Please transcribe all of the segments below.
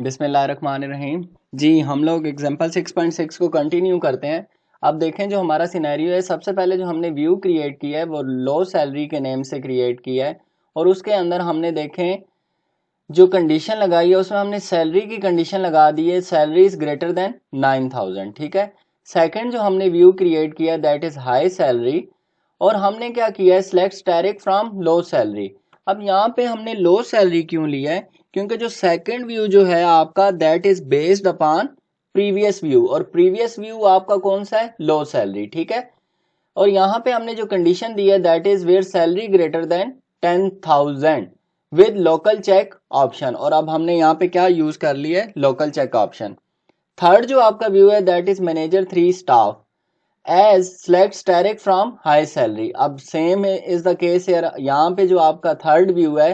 बिस्मिल्लाहिर्रहमानिर्रहीम। जी हम लोग एग्जाम्पल 6.6 को कंटिन्यू करते हैं। अब देखें जो हमारा सिनेरियो है, सबसे पहले जो हमने व्यू क्रिएट किया है वो लो सैलरी के नेम से क्रिएट किया है और उसके अंदर हमने देखें जो कंडीशन लगाई है उसमें हमने सैलरी की कंडीशन लगा दी है, सैलरी इज ग्रेटर देन 9,000। ठीक है। सेकंड जो हमने व्यू क्रिएट किया दैट इज हाई सैलरी और हमने क्या किया है, select static from low salary. अब यहाँ पे हमने लो सैलरी क्यों लिया है, क्योंकि जो सेकंड व्यू जो है आपका that is based upon previous view और प्रीवियस व्यू आपका कौन सा है, लो सैलरी। ठीक है। और यहाँ पे हमने जो कंडीशन दी है that is where salary greater than 10,000 with local check option, और अब हमने यहाँ पे क्या यूज कर लिया है, लोकल चेक ऑप्शन। थर्ड जो आपका व्यू है that is manager 3 staff as select static from high salary. अब सेम इज द केस यहाँ पे जो आपका थर्ड व्यू है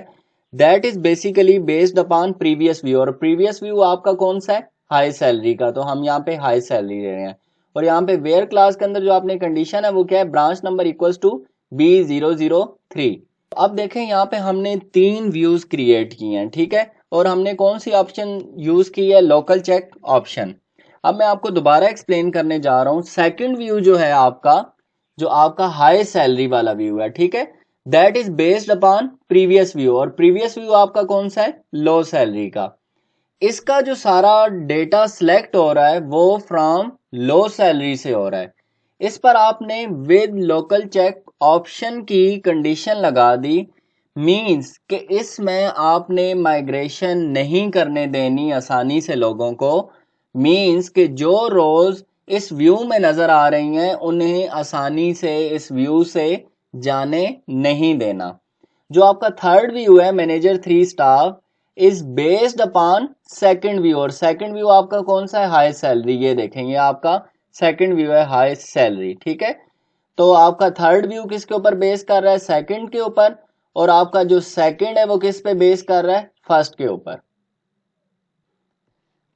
that is basically based upon previous view और प्रीवियस व्यू आपका कौन सा है, हाई सैलरी का, तो हम यहाँ पे हाई सैलरी ले रहे हैं। और यहाँ पे वेयर क्लास के अंदर जो आपने कंडीशन है वो क्या है, branch number equals to B003। अब देखें यहाँ पे हमने 3 व्यूज क्रिएट किए हैं। ठीक है। और हमने कौन सी ऑप्शन यूज की है, लोकल चेक ऑप्शन। अब मैं आपको दोबारा एक्सप्लेन करने जा रहा हूं। सेकंड व्यू जो है आपका, जो आपका हाई सैलरी वाला व्यू है, ठीक है, that is based upon previous view और प्रीवियस व्यू आपका कौन सा है, लो सैलरी का। इसका जो सारा डेटा सिलेक्ट हो रहा है वो फ्रॉम लो सैलरी से हो रहा है। इस पर आपने विद लोकल चेक ऑप्शन की कंडीशन लगा दी, मींस कि इसमें आपने माइग्रेशन नहीं करने देनी आसानी से लोगों को, मींस कि जो रोज इस व्यू में नजर आ रही हैं उन्हें आसानी से इस व्यू से जाने नहीं देना। जो आपका थर्ड व्यू है manager 3 staff is based upon second view और सेकंड व्यू आपका कौन सा है, हाई सैलरी। ये देखेंगे आपका सेकंड व्यू है हाई सैलरी। ठीक है। तो आपका थर्ड व्यू किसके ऊपर बेस कर रहा है, सेकंड के ऊपर, और आपका जो सेकंड है वो किस पे बेस कर रहा है, फर्स्ट के ऊपर।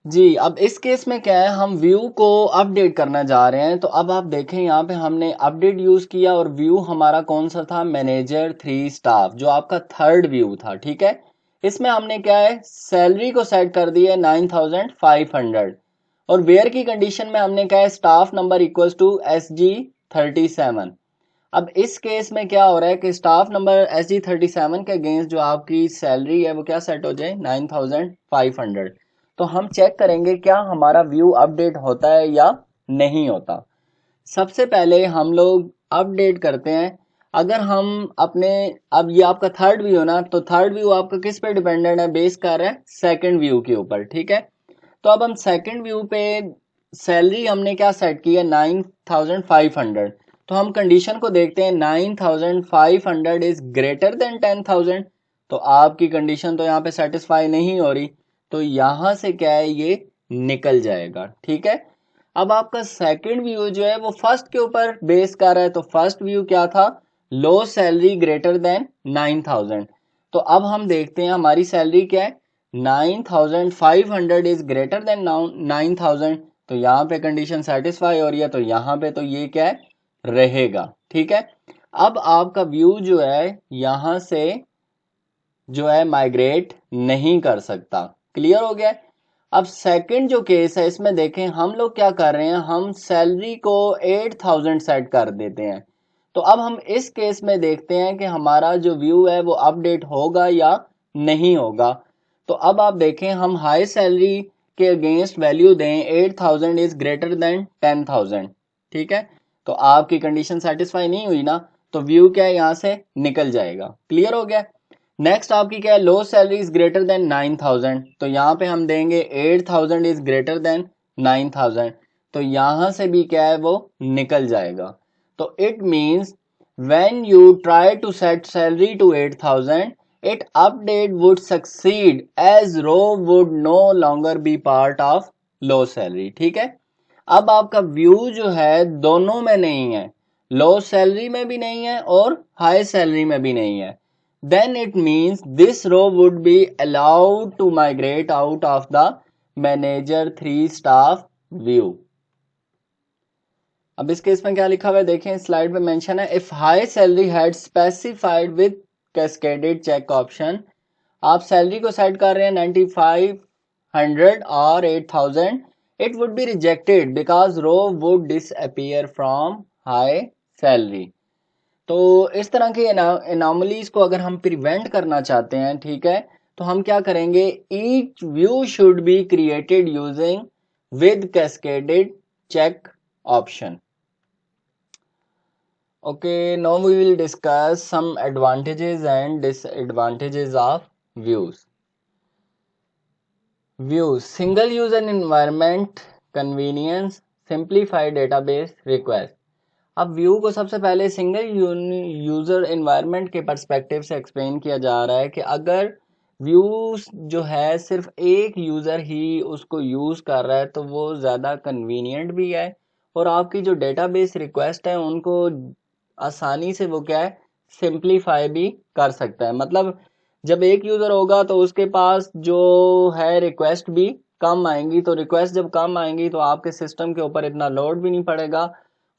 जी अब इस केस में क्या है, हम व्यू को अपडेट करना जा रहे हैं। तो अब आप देखें यहाँ पे हमने अपडेट यूज किया और व्यू हमारा कौन सा था, मैनेजर 3 स्टाफ, जो आपका थर्ड व्यू था। ठीक है। इसमें हमने क्या है, सैलरी को सेट कर दी है 9,500 और वेयर की कंडीशन में हमने क्या है, staff number equals to SG37। अब इस केस में क्या हो रहा है कि स्टाफ नंबर SG37 के अगेंस्ट जो आपकी सैलरी है वो क्या सेट हो जाए, 9,500। तो हम चेक करेंगे क्या हमारा व्यू अपडेट होता है या नहीं होता। सबसे पहले हम लोग अपडेट करते हैं। अगर हम अपने, अब ये आपका थर्ड व्यू ना, तो थर्ड व्यू आपका किस पे डिपेंडेंट है, बेस कर रहा है सेकंड व्यू के ऊपर। ठीक है। तो अब हम सेकंड व्यू पे सैलरी हमने क्या सेट की है, 9,500। तो हम कंडीशन को देखते हैं, 9,500 इज ग्रेटर देन 10,000। तो आपकी कंडीशन तो यहाँ पे सेटिस्फाई नहीं हो रही, तो यहां से क्या है, ये निकल जाएगा। ठीक है। अब आपका सेकंड व्यू जो है वो फर्स्ट के ऊपर बेस कर रहा है। तो फर्स्ट व्यू क्या था, लो सैलरी ग्रेटर देन 9,000। तो अब हम देखते हैं हमारी सैलरी क्या है, 9,500 इज ग्रेटर देन 9,000। तो यहाँ पे कंडीशन सेटिस्फाई हो रही है, तो यहाँ पे तो ये क्या है, रहेगा। ठीक है। अब आपका व्यू जो है यहां से जो है माइग्रेट नहीं कर सकता। क्लियर हो गया। अब सेकंड जो केस है इसमें देखें हम लोग क्या कर रहे हैं, हम सैलरी को 8,000 सेट कर देते हैं। तो अब हम इस केस में देखते हैं कि हमारा जो व्यू है वो अपडेट होगा या नहीं होगा। तो अब आप देखें हम हाई सैलरी के अगेंस्ट वैल्यू दें 8,000 इज ग्रेटर देन 10,000। ठीक है। तो आपकी कंडीशन सेटिस्फाई नहीं हुई ना, तो व्यू क्या है, यहां से निकल जाएगा। क्लियर हो गया। नेक्स्ट आपकी क्या है, लो सैलरी इज ग्रेटर देन 9,000। तो यहाँ पे हम देंगे 8,000 इज ग्रेटर देन 9,000। तो यहां से भी क्या है, वो निकल जाएगा। तो it means when you try to set salary to 8,000 it update would succeed as row would no longer be part of low salary. ठीक है। अब आपका व्यू जो है दोनों में नहीं है, लो सैलरी में भी नहीं है और हाई सैलरी में भी नहीं है, then it means this row would be allowed to migrate out of the manager 3 staff view। अब इस केस में क्या लिखा हुआ है देखें, स्लाइड पे मेंशन है, if high salary had specified with cascaded check option. आप सैलरी को सेट कर रहे हैं 9,500 100 or 8000, it would be rejected because row would disappear from high salary. तो इस तरह के एनॉमलीज को अगर हम प्रिवेंट करना चाहते हैं, ठीक है, तो हम क्या करेंगे, each view should be created using with cascaded check option. Okay, now we will discuss some advantages and disadvantages of views. Views, single user environment, convenience, simplified database request. अब व्यू को सबसे पहले सिंगल यूजर एनवायरनमेंट के perspective से explain किया जा रहा है कि अगर व्यूज जो है सिर्फ एक यूजर ही उसको यूज कर रहा है तो वो ज़्यादा कन्वीनियंट भी है और आपकी जो डेटाबेस रिक्वेस्ट है उनको आसानी से वो क्या है, सिंप्लीफाई भी कर सकता है. मतलब जब एक यूजर होगा तो उसके पास जो है रिक्वेस्ट भी कम आएंगी, तो रिक्वेस्ट जब कम आएंगी तो आपके सिस्टम के ऊपर इतना लोड भी नहीं पड़ेगा,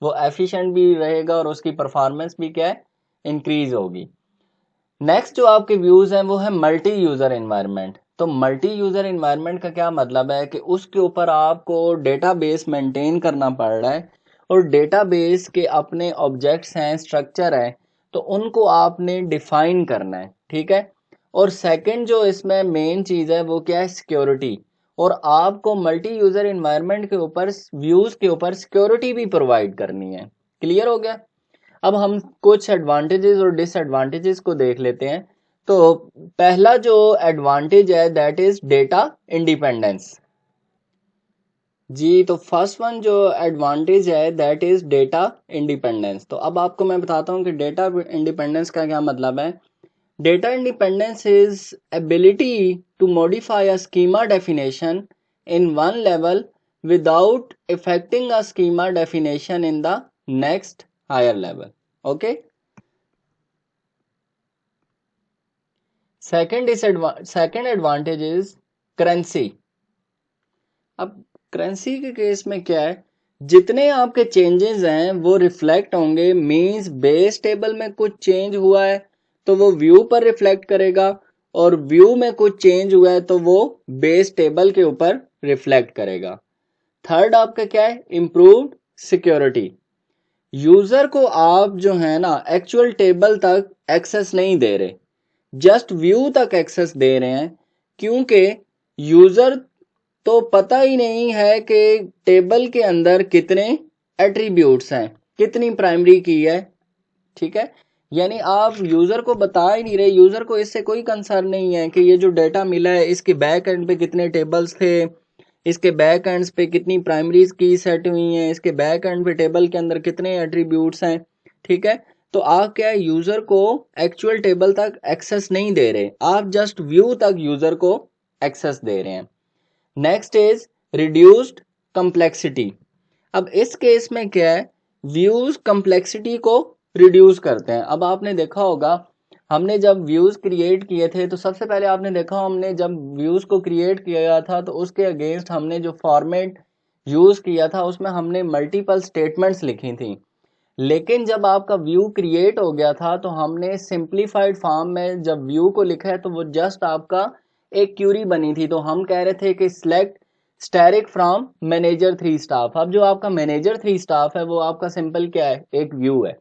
वो एफिशिएंट भी रहेगा और उसकी परफॉर्मेंस भी क्या है, इंक्रीज होगी. नेक्स्ट जो आपके व्यूज हैं वो है मल्टी यूजर एनवायरनमेंट. तो मल्टी यूजर एनवायरनमेंट का क्या मतलब है कि उसके ऊपर आपको डेटाबेस मेंटेन करना पड़ रहा है और डेटाबेस के अपने ऑब्जेक्ट्स हैं, स्ट्रक्चर है, तो उनको आपने डिफाइन करना है, ठीक है. और सेकंड जो इसमें मेन चीज़ है वो क्या है, सिक्योरिटी. और आपको मल्टी यूजर एनवायरनमेंट के ऊपर, व्यूज के ऊपर सिक्योरिटी भी प्रोवाइड करनी है. क्लियर हो गया. अब हम कुछ एडवांटेजेस और डिसएडवांटेजेस को देख लेते हैं. तो पहला जो एडवांटेज है दैट इज डेटा इंडिपेंडेंस. जी, तो फर्स्ट वन जो एडवांटेज है दैट इज डेटा इंडिपेंडेंस. तो अब आपको मैं बताता हूँ कि डेटा इंडिपेंडेंस का क्या मतलब है. Data independence is ability to modify a schema definition in one level without affecting a schema definition in the next higher level. Okay. Second advantage is currency. अब करेंसी के केस में क्या है, जितने आपके चेंजेस हैं वो रिफ्लेक्ट होंगे. मींस बेस टेबल में कुछ चेंज हुआ है तो वो व्यू पर रिफ्लेक्ट करेगा और व्यू में कुछ चेंज हुआ है तो वो बेस टेबल के ऊपर रिफ्लेक्ट करेगा. थर्ड आपका क्या है, इम्प्रूव्ड सिक्योरिटी. यूजर को आप जो है ना एक्चुअल टेबल तक एक्सेस नहीं दे रहे, जस्ट व्यू तक एक्सेस दे रहे हैं, क्योंकि यूजर तो पता ही नहीं है कि टेबल के अंदर कितने एट्रीब्यूट्स हैं, कितनी प्राइमरी की है, ठीक है. यानी आप यूजर को बता ही नहीं रहे, यूजर को इससे कोई कंसर्न नहीं है कि ये जो डेटा मिला है इसके बैक एंड पे कितने टेबल्स थे, इसके बैक एंड्स पे कितनी प्राइमरीज की सेट हुई हैं, इसके बैक एंड पे टेबल के अंदर कितने एट्रीब्यूट्स हैं, ठीक है. तो आप क्या है, यूजर को एक्चुअल टेबल तक एक्सेस नहीं दे रहे, आप जस्ट व्यू तक यूजर को एक्सेस दे रहे हैं. Next is reduced complexity. अब इस केस में क्या है, व्यूज कंप्लेक्सिटी को रिड्यूस करते हैं. अब आपने देखा होगा हमने जब व्यूज क्रिएट किए थे तो सबसे पहले आपने देखा हमने जब व्यूज को क्रिएट किया था तो उसके अगेंस्ट हमने जो फॉर्मेट यूज किया था उसमें हमने मल्टीपल स्टेटमेंट्स लिखी थी. लेकिन जब आपका व्यू क्रिएट हो गया था तो हमने सिंप्लीफाइड फॉर्म में जब व्यू को लिखा है तो वो जस्ट आपका एक क्यूरी बनी थी. तो हम कह रहे थे कि select static from manager 3 staff. अब जो आपका मैनेजर 3 स्टाफ है वो आपका सिंपल क्या है, एक व्यू है.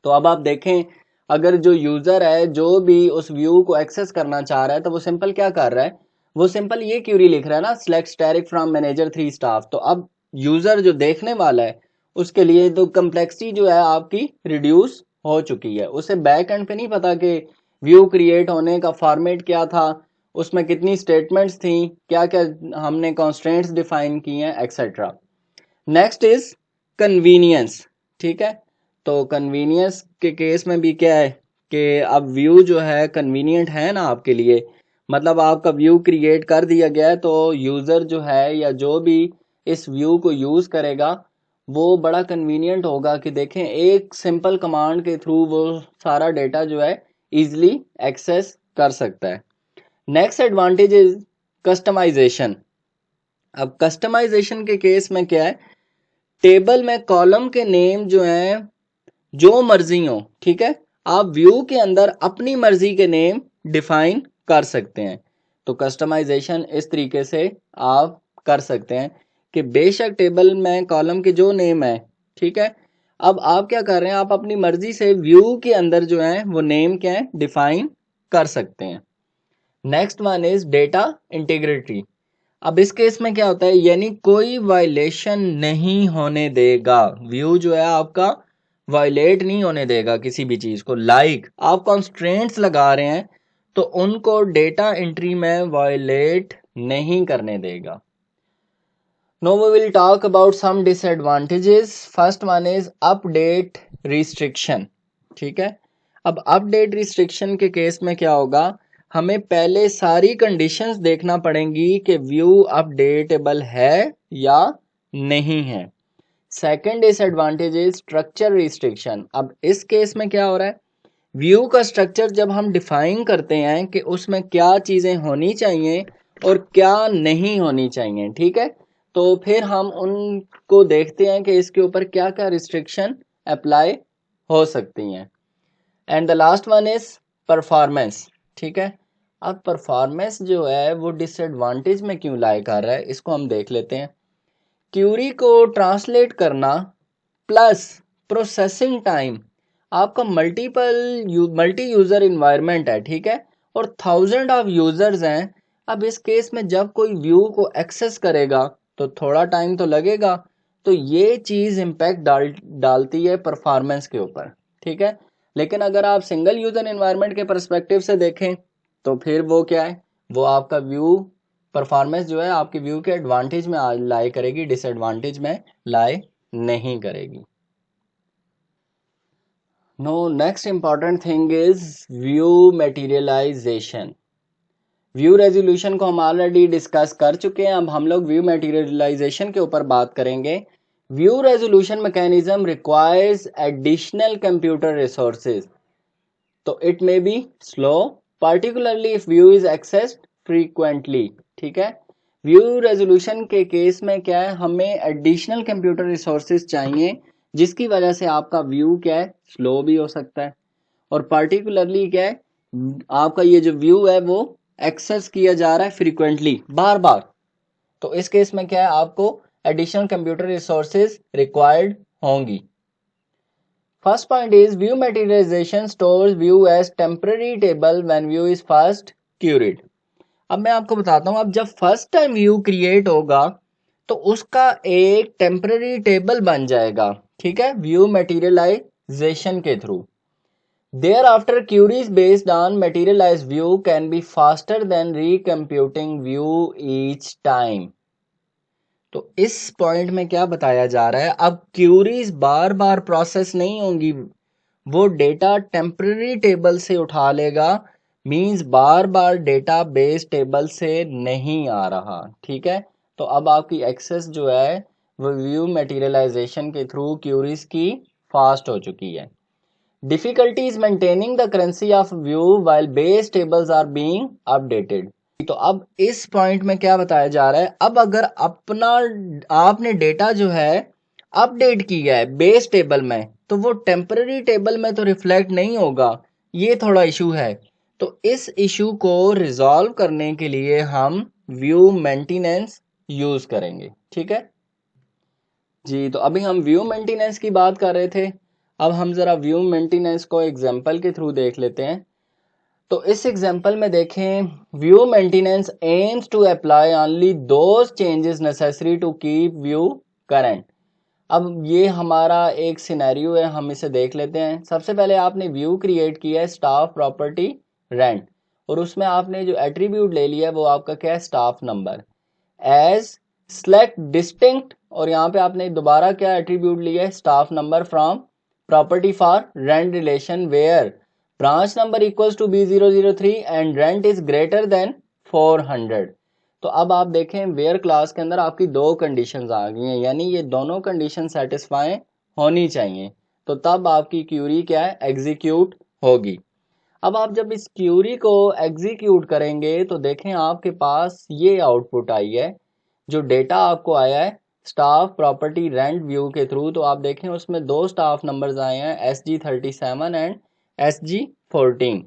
तो अब आप देखें अगर जो यूजर है जो भी उस व्यू को एक्सेस करना चाह रहा है तो वो सिंपल क्या कर रहा है, वो सिंपल ये क्यूरी लिख रहा है ना, select static from manager 3 staff. तो अब यूजर जो देखने वाला है उसके लिए तो कम्प्लेक्सिटी जो है आपकी रिड्यूस हो चुकी है. उसे बैक एंड पे नहीं पता कि व्यू क्रिएट होने का फॉर्मेट क्या था, उसमें कितनी स्टेटमेंट्स थी, क्या क्या हमने कॉन्स्ट्रेंट्स डिफाइन की हैं, एक्सेट्रा. Next is convenience. ठीक है, तो कन्वीनियंस के केस में भी क्या है कि अब व्यू जो है कन्वीनियंट है ना आपके लिए, मतलब आपका व्यू क्रिएट कर दिया गया है तो यूज़र जो है या जो भी इस व्यू को यूज़ करेगा वो बड़ा कन्वीनियंट होगा कि देखें एक सिंपल कमांड के थ्रू वो सारा डेटा जो है इजीली एक्सेस कर सकता है. Next advantage is customization. अब कस्टमाइजेशन के केस में क्या है, टेबल में कॉलम के नेम जो हैं जो मर्जी हो, ठीक है, आप व्यू के अंदर अपनी मर्जी के नेम डिफाइन कर सकते हैं. तो कस्टमाइजेशन इस तरीके से आप कर सकते हैं कि बेशक टेबल में कॉलम के जो नेम है, ठीक है, अब आप क्या कर रहे हैं, आप अपनी मर्जी से व्यू के अंदर जो है वो नेम क्या है डिफाइन कर सकते हैं। Next one is data integrity. अब इस केस में क्या होता है, यानी कोई वायलेशन नहीं होने देगा, व्यू जो है आपका वायलेट नहीं होने देगा किसी भी चीज को। लाइक आप कॉन्स्ट्रेंट्स लगा रहे हैं तो उनको डेटा एंट्री में वायलेट नहीं करने देगा। Now we will talk about some disadvantages. First one is update restriction. ठीक है, अब अपडेट रिस्ट्रिक्शन के केस में क्या होगा, हमें पहले सारी कंडीशंस देखना पड़ेंगी कि व्यू अपडेटेबल है या नहीं है। Second disadvantage is structure restriction. अब इस केस में क्या हो रहा है, व्यू का स्ट्रक्चर जब हम डिफाइन करते हैं कि उसमें क्या चीजें होनी चाहिए और क्या नहीं होनी चाहिए, ठीक है, तो फिर हम उनको देखते हैं कि इसके ऊपर क्या क्या रिस्ट्रिक्शन अप्लाई हो सकती हैं। And the last one is performance. ठीक है, अब परफॉर्मेंस जो है वो डिसएडवांटेज में क्यों लाई कर रहा है, इसको हम देख लेते हैं। क्यूरी को ट्रांसलेट करना प्लस प्रोसेसिंग टाइम, आपका मल्टी यूजर इन्वायरमेंट है, ठीक है, और 1000 ऑफ यूजर्स हैं। अब इस केस में जब कोई व्यू को एक्सेस करेगा तो थोड़ा टाइम तो लगेगा, तो ये चीज इम्पैक्ट डालती है परफॉर्मेंस के ऊपर, ठीक है। लेकिन अगर आप सिंगल यूजर इन्वायरमेंट के पर्सपेक्टिव से देखें तो फिर वो क्या है, वो आपका व्यू परफॉर्मेंस जो है आपके व्यू के एडवांटेज में लाई करेगी, डिसएडवांटेज में लाई नहीं करेगी। No next important thing is view materialization. View resolution को हम ऑलरेडी डिस्कस कर चुके हैं, अब हम लोग व्यू मटेरियलाइजेशन के ऊपर बात करेंगे। View resolution mechanism requires additional computer resources, तो it may be slow particularly if view is accessed frequently. ठीक है, व्यू रेजोल्यूशन के केस में क्या है, हमें एडिशनल कंप्यूटर रिसोर्सेज चाहिए जिसकी वजह से आपका व्यू क्या है स्लो भी हो सकता है, और पार्टिकुलरली क्या है आपका ये जो व्यू है वो एक्सेस किया जा रहा है फ्रीक्वेंटली, बार बार, तो इस केस में क्या है आपको एडिशनल कंप्यूटर रिसोर्सेज रिक्वायर्ड होंगी। First point is view materialization stores view as temporary table when view is first queried. अब मैं आपको बताता हूं, अब जब फर्स्ट टाइम व्यू क्रिएट होगा तो उसका एक टेम्पररी टेबल बन जाएगा, ठीक है, व्यू मटेरियलाइजेशन के through. Thereafter, queries based on materialized view can be faster than recomputing view each time. तो इस पॉइंट में क्या बताया जा रहा है, अब क्यूरीज बार बार प्रोसेस नहीं होंगी, वो डेटा टेम्पररी टेबल से उठा लेगा, मींस बार बार डेटा बेस टेबल से नहीं आ रहा, ठीक है। तो अब आपकी एक्सेस जो है वो व्यू मटेरियलाइजेशन के थ्रू क्यूरीज की फास्ट हो चुकी है। Difficulty is maintaining the currency of view while base tables are being updated. तो अब इस पॉइंट में क्या बताया जा रहा है, अब अगर आपने डेटा जो है अपडेट किया है बेस टेबल में तो वो टेम्पररी टेबल में तो रिफ्लेक्ट नहीं होगा, ये थोड़ा इशू है। तो इस इशू को रिजॉल्व करने के लिए हम व्यू मेंटेनेंस यूज करेंगे, ठीक है जी। तो अभी हम व्यू मेंटेनेंस की बात कर रहे थे, अब हम जरा व्यू मेंटेनेंस को एग्जांपल के थ्रू देख लेते हैं। तो इस एग्जांपल में देखें, view maintenance aims to apply only those changes necessary to keep view current. अब ये हमारा एक सिनेरियो है, हम इसे देख लेते हैं। सबसे पहले आपने व्यू क्रिएट किया है स्टाफ प्रॉपर्टी रेंट, और उसमें आपने जो एट्रीब्यूट ले लिया है वो आपका क्या है staff number as select distinct, और यहाँ पे आपने दोबारा क्या एट्रीब्यूट लिया है staff number from property for rent relation where branch number equals to B003 and rent is greater than 400। तो अब आप देखें वेयर क्लास के अंदर आपकी दो कंडीशंस आ गई हैं, यानी ये दोनों कंडीशन सेटिस्फाई होनी चाहिए, तो तब आपकी क्यूरी क्या है एग्जीक्यूट होगी। अब आप जब इस क्यूरी को एग्जीक्यूट करेंगे तो देखें आपके पास ये आउटपुट आई है, जो डेटा आपको आया है स्टाफ प्रॉपर्टी रेंट व्यू के थ्रू। तो आप देखें उसमें दो स्टाफ नंबर्स आए हैं SG37 एंड SG14।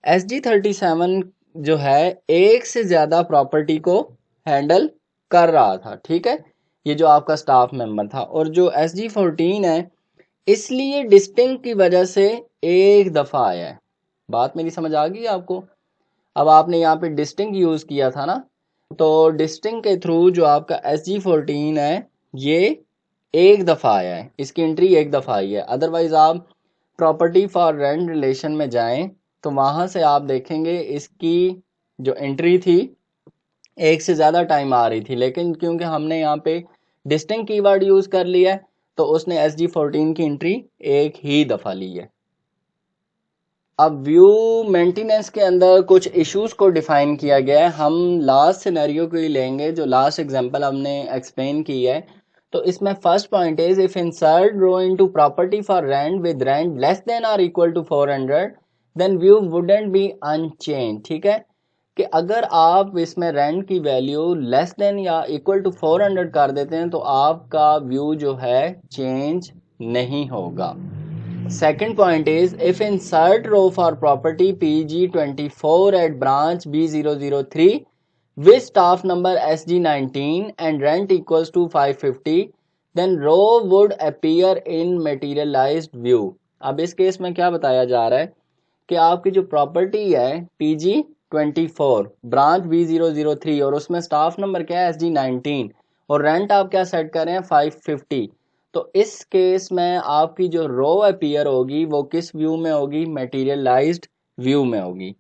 SG37 जो है एक से ज्यादा प्रॉपर्टी को हैंडल कर रहा था, ठीक है, ये जो आपका स्टाफ मेंबर था। और जो SG14 है इसलिए डिस्टिंक्ट की वजह से एक दफा आया है। बात मेरी समझ आ गई आपको? अब आपने यहाँ पे डिस्टिंक्ट यूज किया था ना, तो डिस्टिंक्ट के थ्रू जो आपका SG14 है ये एक दफा आया है, इसकी एंट्री एक दफा आई है। अदरवाइज आप प्रॉपर्टी फॉर रेंट रिलेशन में जाएं तो वहां से आप देखेंगे इसकी जो एंट्री थी एक से ज्यादा टाइम आ रही थी, लेकिन क्योंकि हमने यहाँ पे डिस्टिंक्ट कीवर्ड यूज कर लिया है तो उसने SG14 की एंट्री एक ही दफा ली है। अब व्यू मेंटेनेंस के अंदर कुछ इश्यूज को डिफाइन किया गया है। हम लास्ट सिनेरियो को ही लेंगे, जो लास्ट एग्जांपल हमने एक्सप्लेन की है। तो इसमें first point is if insert row into property for rent with rent less than और equal to 400 then view wouldn't be unchanged. ठीक है, कि अगर आप इसमें रेंट की वैल्यू लेस देन या इक्वल टू 400 कर देते हैं तो आपका व्यू जो है चेंज नहीं होगा। Second point is if insert row for property PG24 at branch B003 with staff number SG19 and rent equals to 550 then row would appear in materialized view। अब इस केस में क्या बताया जा रहा है कि आपकी जो प्रॉपर्टी है PG24 ब्रांच B003 और उसमें स्टाफ नंबर क्या है SG19 और रेंट आप क्या सेट कर रहे हैं 550। तो इस केस में आपकी जो रो अपीयर होगी वो किस व्यू में होगी? मटेरियलाइज्ड व्यू में होगी।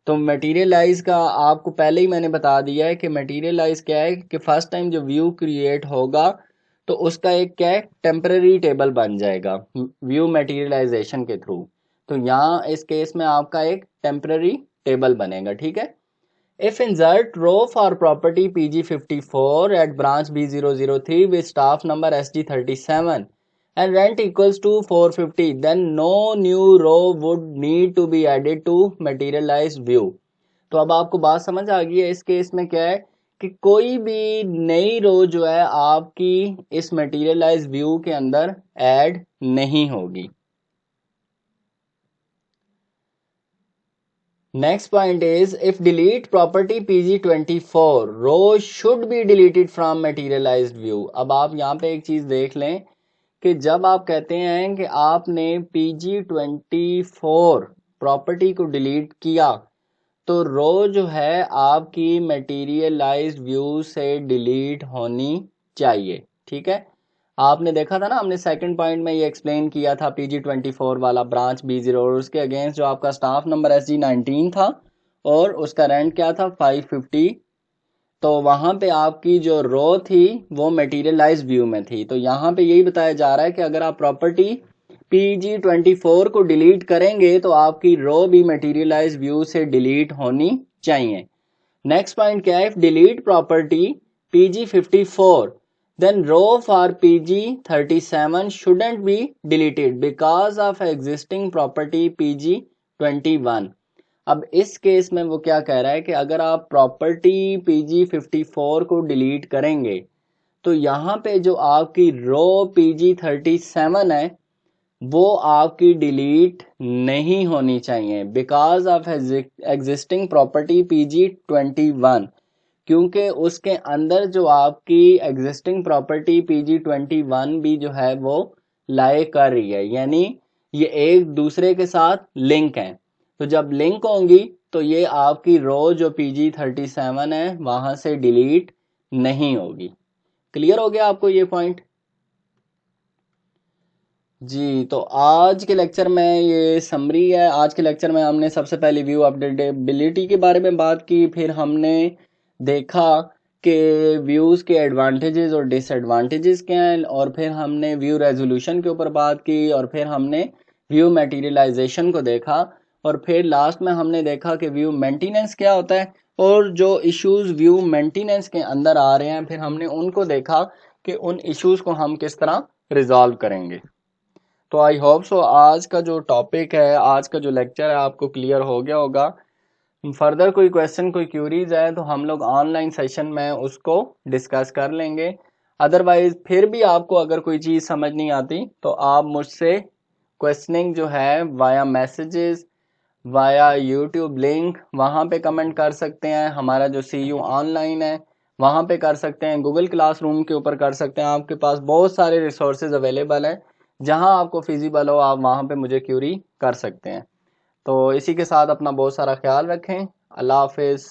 तो मटेरियलाइज का आपको पहले ही मैंने बता दिया है कि मटेरियलाइज क्या है कि फर्स्ट टाइम जो व्यू क्रिएट होगा तो उसका एक क्या है टेम्पररी टेबल बन जाएगा व्यू मटेरियलाइजेशन के थ्रू। तो यहाँ इस केस में आपका एक टेम्पररी टेबल बनेगा, ठीक है। If insert row for property PG54 at branch B003 with staff number SG37 and rent equals to 450 then no new row would need to be added to materialized view। तो अब आपको बात समझ आ गई है। इस केस में क्या है कि कोई भी नई रो जो है आपकी इस मटेरियलाइज व्यू के अंदर ऐड नहीं होगी। Next point is if delete property PG24 row should be deleted from materialized view। अब आप यहाँ पे एक चीज देख लें कि जब आप कहते हैं कि आपने PG24 प्रॉपर्टी को डिलीट किया तो रो जो है आपकी मटेरियलाइज्ड व्यू से डिलीट होनी चाहिए, ठीक है। आपने देखा था ना, हमने सेकंड पॉइंट में ये एक्सप्लेन किया था PG24 वाला ब्रांच B0 और उसके अगेंस्ट जो आपका स्टाफ नंबर SG19 था और उसका रेंट क्या था 550। तो वहां पे आपकी जो रो थी वो मटेरियलाइज व्यू में थी। तो यहाँ पे यही बताया जा रहा है कि अगर आप प्रॉपर्टी PG24 को डिलीट करेंगे तो आपकी रो भी मटेरियलाइज व्यू से डिलीट होनी चाहिए। नेक्स्ट पॉइंट क्या है? If delete property PG54 then row for PG37 shouldn't be deleted because of existing property PG21। अब इस केस में वो क्या कह रहा है कि अगर आप प्रॉपर्टी PG54 को डिलीट करेंगे तो यहाँ पे जो आपकी रो PG37 है वो आपकी डिलीट नहीं होनी चाहिए because of existing property PG21, क्योंकि उसके अंदर जो आपकी एग्जिस्टिंग प्रॉपर्टी PG21 भी जो है वो लाए कर रही है, यानी ये एक दूसरे के साथ लिंक है। तो जब लिंक होंगी तो ये आपकी रो जो PG37 है वहां से डिलीट नहीं होगी। क्लियर हो गया आपको ये पॉइंट? जी, तो आज के लेक्चर में ये समरी है। आज के लेक्चर में हमने सबसे पहले व्यू अपडेटेबिलिटी के बारे में बात की, फिर हमने देखा कि व्यूज़ के एडवांटेजेस और डिसएडवांटेजेस क्या हैं, और फिर हमने व्यू रेजोल्यूशन के ऊपर बात की, और फिर हमने व्यू मटेरियलाइजेशन को देखा, और फिर लास्ट में हमने देखा कि व्यू मेंटेनेंस क्या होता है और जो इश्यूज व्यू मेंटेनेंस के अंदर आ रहे हैं फिर हमने उनको देखा कि उन इश्यूज को हम किस तरह रिजॉल्व करेंगे। तो आई होप सो आज का जो टॉपिक है, आज का जो लेक्चर है आपको क्लियर हो गया होगा। फर्दर कोई क्वेश्चन कोई क्यूरीज है तो हम लोग ऑनलाइन सेशन में उसको डिस्कस कर लेंगे। अदरवाइज फिर भी आपको अगर कोई चीज़ समझ नहीं आती तो आप मुझसे क्वेश्चनिंग जो है via messages via YouTube link, वहाँ पे कमेंट कर सकते हैं। हमारा जो CU ऑनलाइन है वहाँ पे कर सकते हैं। गूगल क्लासरूम के ऊपर कर सकते हैं। आपके पास बहुत सारे रिसोर्सेज अवेलेबल हैं, जहाँ आपको फिजिबल हो आप वहाँ पे मुझे क्यूरी कर सकते हैं। तो इसी के साथ अपना बहुत सारा ख्याल रखें। अल्लाह हाफिज़।